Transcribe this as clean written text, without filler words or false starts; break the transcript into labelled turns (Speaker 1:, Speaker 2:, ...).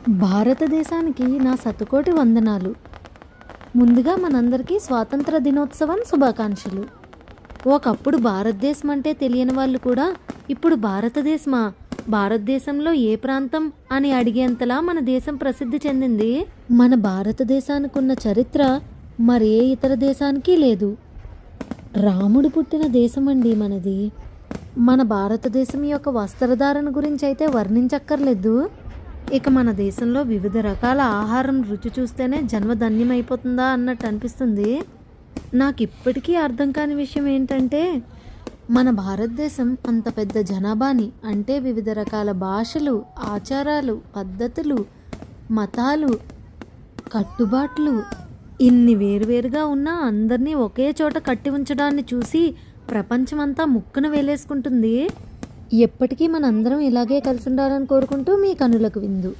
Speaker 1: భారతదేశానికి నా శతకోటి వందనాలు. ముందుగా మనందరికీ స్వాతంత్ర దినోత్సవం శుభాకాంక్షలు. ఒకప్పుడు భారతదేశం అంటే తెలియని వాళ్ళు కూడా ఇప్పుడు భారతదేశమా, భారతదేశంలో ఏ ప్రాంతం అని అడిగేంతలా మన దేశం ప్రసిద్ధి చెందింది. మన భారతదేశానికి ఉన్న చరిత్ర మరే ఇతర దేశానికి లేదు. రాముడు పుట్టిన దేశం అండి మనది. మన భారతదేశం యొక్క వస్త్రధారణ గురించి అయితే వర్ణించక్కర్లేదు. ఇక మన దేశంలో వివిధ రకాల ఆహారం రుచి చూస్తేనే జన్మధన్యమైపోతుందా అన్నట్టు అనిపిస్తుంది. నాకు ఇప్పటికీ అర్థం కాని విషయం ఏంటంటే, మన భారతదేశం అంత పెద్ద జనాభాని, అంటే వివిధ రకాల భాషలు, ఆచారాలు, పద్ధతులు, మతాలు, కట్టుబాట్లు ఇన్ని వేరువేరుగా ఉన్నా అందరినీ ఒకే చోట కట్టి ఉంచడాన్ని చూసి ప్రపంచమంతా ముక్కున వేలేసుకుంటుంది. ఎప్పటికీ మనందరం ఇలాగే కలిసి ఉండాలని కోరుకుంటూ మీ కనులకు విందు.